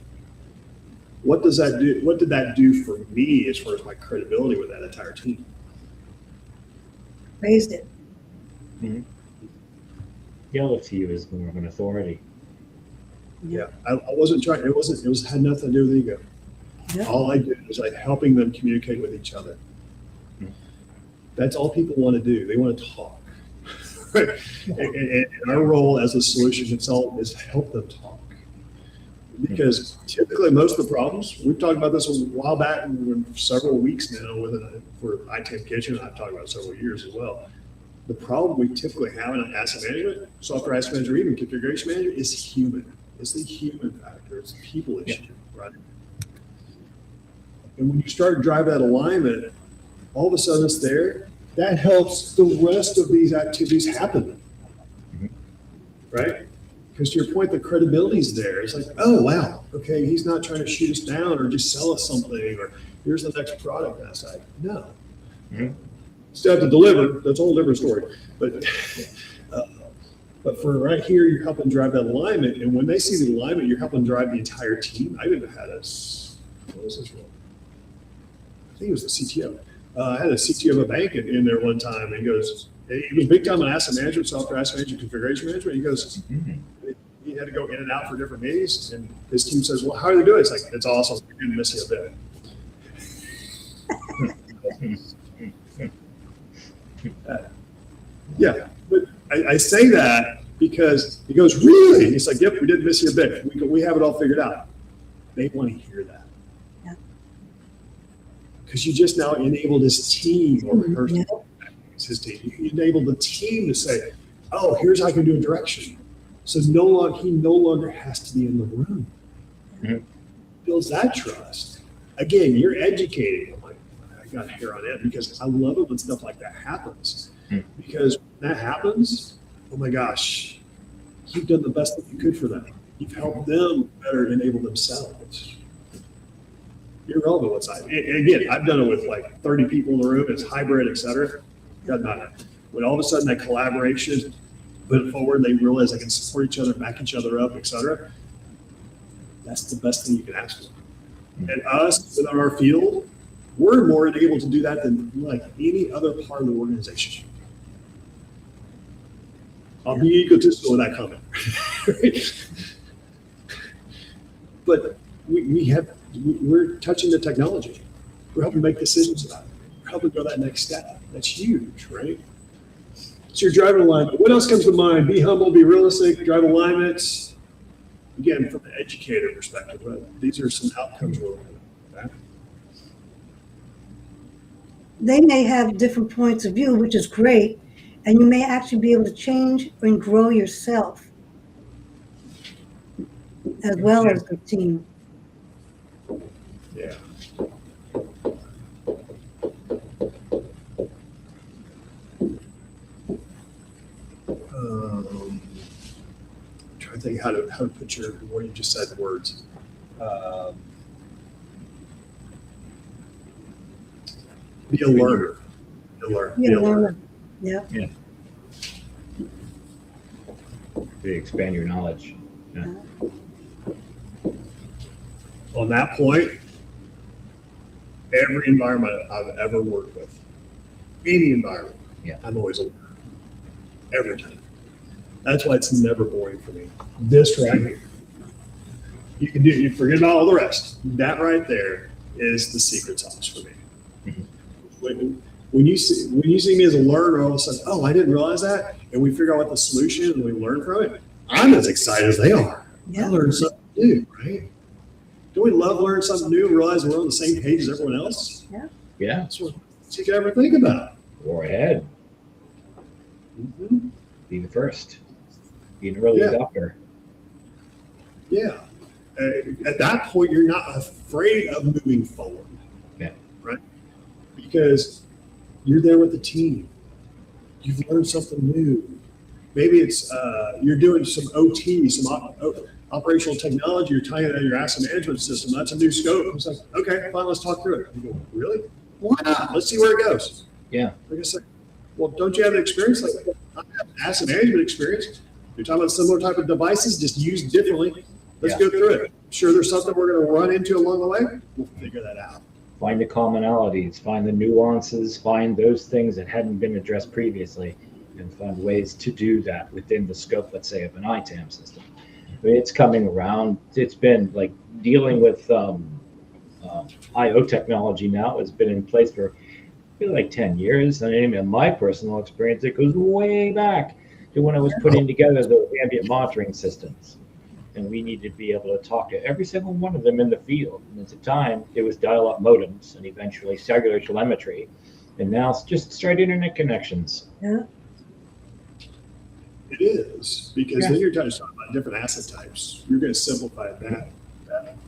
What does that do? What did that do for me as far as my credibility with that entire team? Raised it. Mm-hmm. He'll look to you as more of an authority. Yeah, I wasn't trying. It had nothing to do with ego. Yeah. All I did was like helping them communicate with each other. That's all people want to do. They want to talk. and our role as a solution consultant is to help them talk. Because typically most of the problems, we've talked about this a while back, several weeks now for ITAM Kitchen, I've talked about it several years as well. The problem we typically have in asset management, software asset manager, even configuration manager, is human. It's the human factor. It's the people issue, right? And when you start driving that alignment, all of a sudden it's there. That helps the rest of these activities happen, right? Because to your point, the credibility is there. It's like, oh, wow, okay, he's not trying to shoot us down or just sell us something or here's the next product. That's like, no. Still have to deliver. That's a whole different story. But for right here, you're helping drive that alignment. And when they see the alignment, you're helping drive the entire team. I even had what was this role? I think it was the CTO. I had a CTO of a bank in there one time, and he goes, he was big time in asset management, software asset management, configuration management. He goes, he had to go in and out for different meetings, and his team says, well, how are they doing? It's like, it's awesome. We didn't miss you a bit. Yeah, but I say that because he goes, really? He's like, yep, we didn't miss you a bit. We have it all figured out. They want to hear that. Because you just now enabled his team, or his team. You enabled the team to say, oh, here's how I can do a direction. So he no longer has to be in the room. Builds that trust. Again, you're educating. I'm like, I got hair on it because I love it when stuff like that happens. Because when that happens, oh my gosh, you've done the best that you could for them. You've helped them better enable themselves. Irrelevant what side. Again, I've done it with like 30 people in the room. It's hybrid, et cetera. Doesn't matter. When all of a sudden that collaboration put it forward, they realize they can support each other, back each other up, et cetera. That's the best thing you can ask for. And us, within our field, we're more able to do that than like any other part of the organization. I'll be egotistical with that comment. But we're touching the technology. We're helping make decisions about it. We're helping go that next step. That's huge, right? So you're driving alignment. What else comes to mind? Be humble, be realistic, drive alignments. Again, from the educator perspective, right? These are some outcomes we're looking at. They may have different points of view, which is great, and you may actually be able to change and grow yourself as well as the team. Yeah. Trying to think how to put what you just said in words. Be a learner. Be a learner. Yeah. To expand your knowledge. Yeah. On that point, every environment I've ever worked with, any environment, I'm always a learner. Every time. That's why it's never boring for me. This right here. You forget about all the rest. That right there is the secret sauce for me. Mm-hmm. When you see me as a learner, all of a sudden, oh, I didn't realize that, and we figure out what the solution and we learn from it, I'm as excited as they are. Yeah. I learned something new, right? Don't we love learning something new and realize we're on the same page as everyone else? Yeah. That's what you could ever think about. Or ahead. Mm-hmm. Be the first. Be an early adopter. Yeah. At that point, you're not afraid of moving forward. Yeah. Right? Because you're there with the team. You've learned something new. Maybe it's you're doing some OT, some operational technology. You're tying it into your asset management system. That's a new scope. It's like, okay, fine, let's talk through it. You go, really? Why not? Let's see where it goes. Yeah. Like I said, well, don't you have an experience like that? I have asset management experience. You're talking about similar type of devices, just used differently. Let's go through it. Sure, there's something we're going to run into along the way. We'll figure that out. Find the commonalities, find the nuances, find those things that hadn't been addressed previously, and find ways to do that within the scope, let's say, of an ITAM system. I mean, it's coming around. It's been like dealing with IO technology now. It's been in place for like 10 years. And in my personal experience, it goes way back to when I was putting together the ambient monitoring systems. And we needed to be able to talk to every single one of them in the field. And at the time, it was dial-up modems and eventually cellular telemetry. And now it's just straight internet connections. Yeah. It is, because then you're talking about different asset types. You're going to simplify that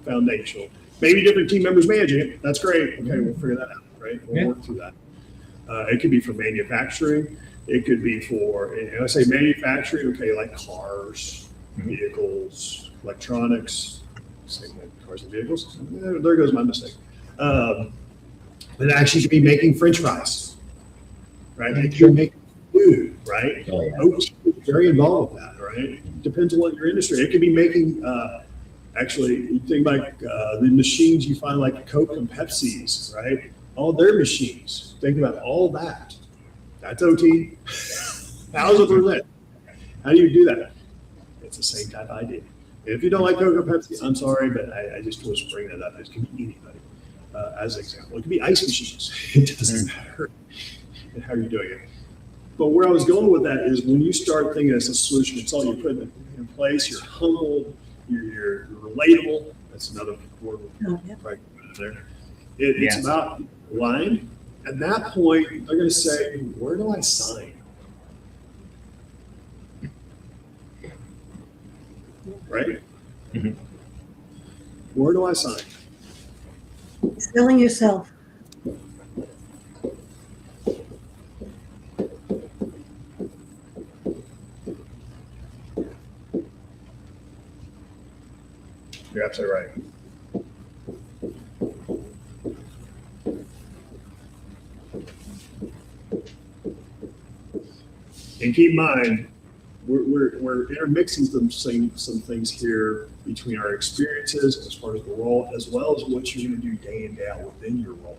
foundational. Maybe different team members managing it. That's great. Okay, we'll figure that out, right? We'll work through that. It could be for manufacturing. It could be for, and I say manufacturing, okay, like cars, vehicles, electronics, same like cars and vehicles. There goes my mistake. It actually could be making French fries, right? It could make food, right? Oh, yeah. OT is very involved with that, right? Depends on what your industry. It could be making, actually, you think about the machines you find like Coke and Pepsi's, right? All their machines. Think about all that. That's OT. 1,000%. How do you do that? It's the same type of idea. If you don't like Coke or Pepsi, I'm sorry, but I just was bringing it up. It could be anybody as an example. It could be ice machines. It doesn't matter how you're doing it. But where I was going with that is when you start thinking as a solution consultant, you put it in place, you're humble, you're relatable. That's another word right there. It's about line. At that point, they're going to say, where do I sign? Right? Mm-hmm. Where do I sign? Selling yourself. You're absolutely right. And keep in mind, we're intermixing some things here between our experiences as far as the role, as well as what you're going to do day in, day out within your role.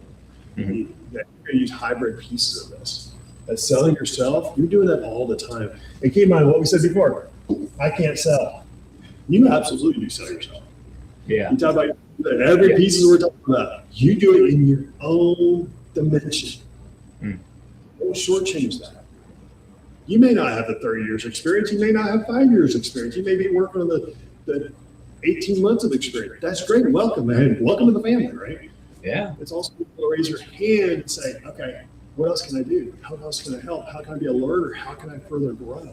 That you're going to use hybrid pieces of this. As selling yourself, you're doing that all the time. And keep in mind what we said before, I can't sell. You absolutely do sell yourself. Yeah. You talk about every piece we're talking about. You do it in your own dimension. Don't shortchange that. You may not have the 30 years experience. You may not have 5 years experience. You may be working on the 18 months of experience. That's great. Welcome, man. Welcome to the family, right? Yeah. It's also to raise your hand and say, okay, what else can I do? How else can I help? How can I be a learner? How can I further grow?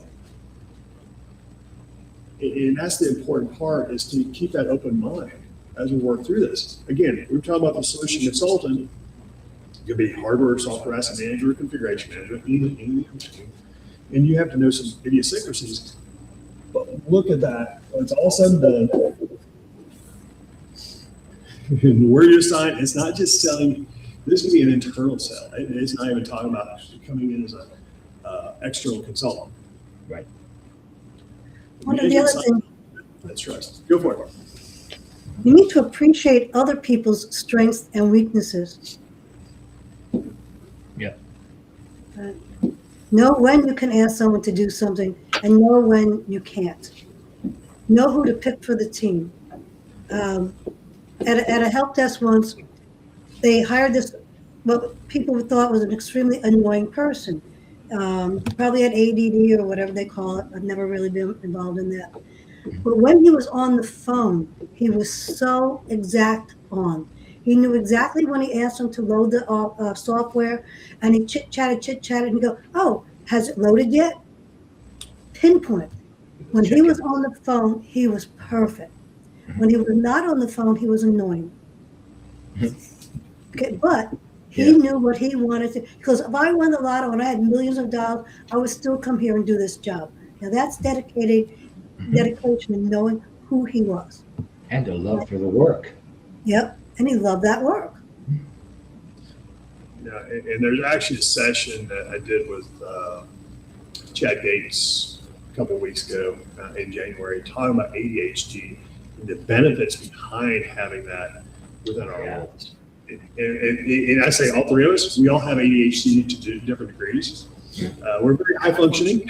And that's the important part, is to keep that open mind as we work through this. Again, we're talking about the solution consultant. It could be hardware, software, asset manager, configuration management, anything. And you have to know some idiosyncrasies. But look at that. When it's all said and done, and where you assign, it's not just selling. This could be an internal sale. It's not even talking about coming in as an external consultant. Right. One of the other things. That's right. Go for it. You need to appreciate other people's strengths and weaknesses. Yeah. Know when you can ask someone to do something and know when you can't. Know who to pick for the team. At a help desk once, they hired this, what people thought was an extremely annoying person. Probably had ADD or whatever they call it. I've never really been involved in that. But when he was on the phone, he was so exact on. He knew exactly when he asked him to load the software, and he chit-chatted, and he'd go, oh, has it loaded yet? Pinpoint. When he was on the phone, he was perfect. When he was not on the phone, he was annoying. Okay, but he knew what he wanted to, because if I won the lotto and I had millions of dollars, I would still come here and do this job. Now that's dedication and knowing who he was. And a love for the work. Yep, and he loved that work. Yeah, and there's actually a session that I did with Chad Gates a couple of weeks ago in January, talking about ADHD and the benefits behind having that within our roles. And I say all three of us, we all have ADHD to different degrees. We're very high functioning,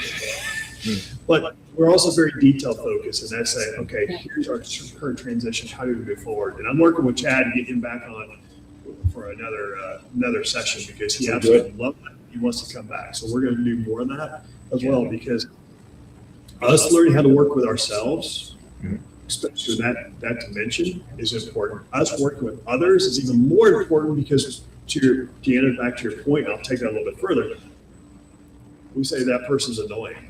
but we're also very detail focused. And that's saying, okay, here's our current transition. How do we move forward? And I'm working with Chad to get him back on for another session because he absolutely loves it. He wants to come back. So we're going to do more of that as well, because us learning how to work with ourselves, especially that dimension, is important. Us working with others is even more important because, Deanna, back to your point, I'll take that a little bit further. We say that person's annoying.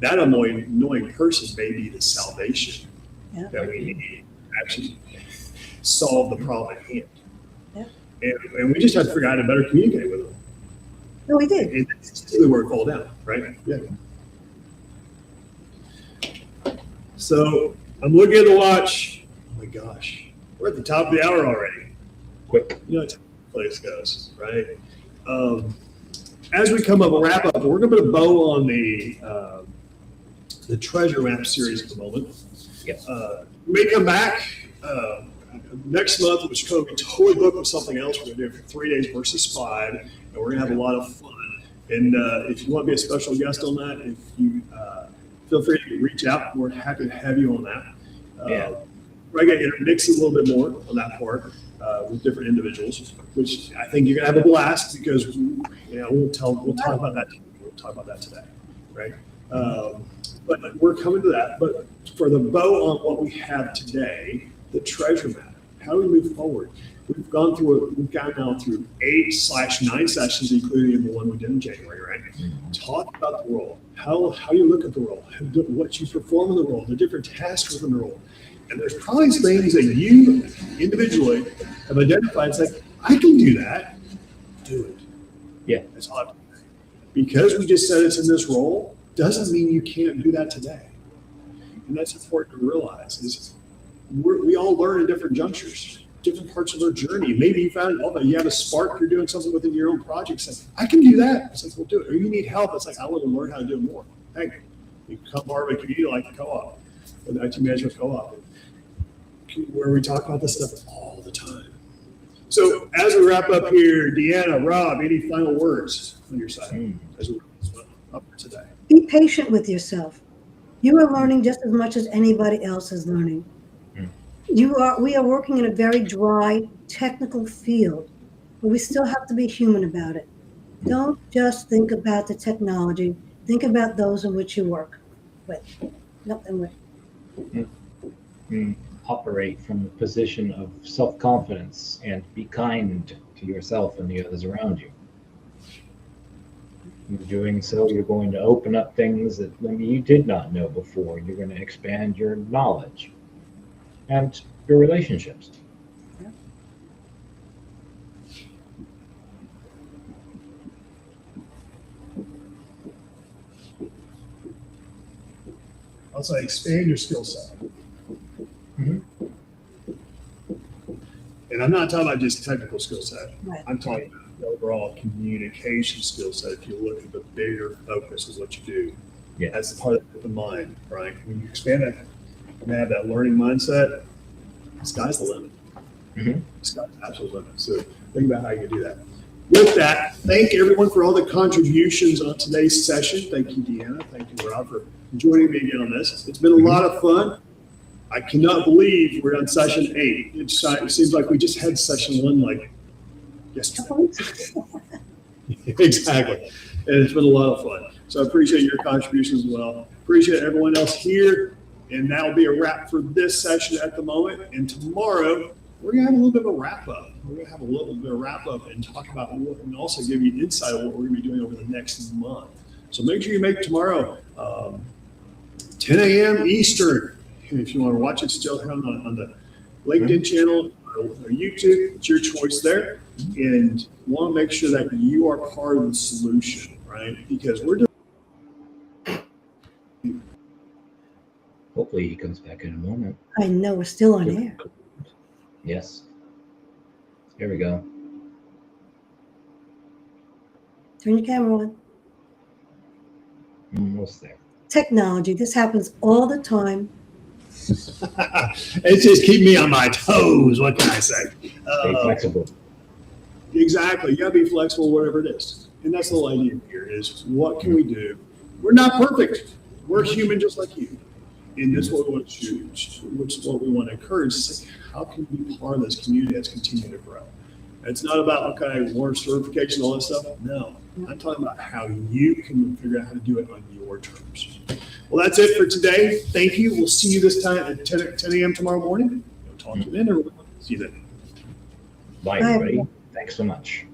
That annoying person may be the salvation that we need to actually solve the problem at hand. And we just have to figure out how to better communicate with them. No, we did. And that's really where it falls down, right? Yeah. So I'm looking at the watch. Oh my gosh, we're at the top of the hour already. Quick. You know how the place goes, right? As we come up, a wrap up, we're going to put a bow on the treasure map series at the moment. Yes. We may come back next month, which could be totally booked with something else. We're going to do it for 3 days versus 5, and we're going to have a lot of fun. And if you want to be a special guest on that, if you feel free to reach out. We're happy to have you on that. We're going to intermix it a little bit more on that part with different individuals, which I think you're going to have a blast because we'll talk about that. We'll talk about that today, right? But we're coming to that. But for the bow on what we have today, the treasure map. How do we move forward? We've gone now through 8/9 sessions, including the one we did in January, right? Talk about the role, how you look at the role, what you perform in the role, the different tasks within the role. And there's probably things that you individually have identified. It's like, I can do that. Do it. Yeah. That's all. Because we just said it's in this role, doesn't mean you can't do that today. And that's important to realize is we all learn at different junctures, different parts of our journey. Maybe you found, you have a spark, you're doing something within your own project. It's like, I can do that. It's like, we'll do it. Or you need help. It's like, I want to learn how to do it more. Hey, you come part of a community like the co-op, or the IT management co-op, where we talk about this stuff all the time. So as we wrap up here, Deanna, Rob, any final words on your side as we wrap up today? Be patient with yourself. You are learning just as much as anybody else is learning. We are working in a very dry, technical field, but we still have to be human about it. Don't just think about the technology. Think about those in which you work with. Operate from a position of self-confidence and be kind to yourself and the others around you. In doing so, you're going to open up things that you did not know before. You're going to expand your knowledge and your relationships. I'll say expand your skill set. And I'm not talking about just technical skill set. Right. I'm talking about the overall communication skill set. If you look at the bigger focus is what you do. Yeah. That's the part of the mind, right? When you expand that and have that learning mindset, sky's the limit. Mhm. Sky's the absolute limit. So think about how you can do that. With that, thank everyone for all the contributions on today's session. Thank you, Deanna. Thank you, Rob, for joining me again on this. It's been a lot of fun. I cannot believe we're on session 8. It seems like we just had session 1 like yesterday. Exactly. And it's been a lot of fun. So I appreciate your contributions as well. Appreciate everyone else here. And that'll be a wrap for this session at the moment. And tomorrow, we're going to have a little bit of a wrap up. We're going to have a little bit of wrap up and talk about what, and also give you insight of what we're going to be doing over the next month. So make sure you make tomorrow 10 a.m. Eastern. And if you want to watch it still here on the LinkedIn channel or YouTube, it's your choice there. And want to make sure that you are part of the solution, right? Because we're doing. Hopefully he comes back in a moment. I know we're still on air. Yes. Here we go. Turn your camera on. Almost there. Technology. This happens all the time. It's just keep me on my toes. What can I say? Stay flexible. Exactly. You got to be flexible, whatever it is. And that's the whole idea here is what can we do? We're not perfect. We're human just like you. And that's what we want to choose, which is what we want to encourage. It's like, how can we be part of this community that's continuing to grow? It's not about, okay, more certification, all that stuff. No, I'm talking about how you can figure out how to do it on your terms. Well, that's it for today. Thank you. We'll see you this time at 10 a.m. tomorrow morning. We'll talk to you then, everyone. See you then. Bye, everybody. Thanks so much.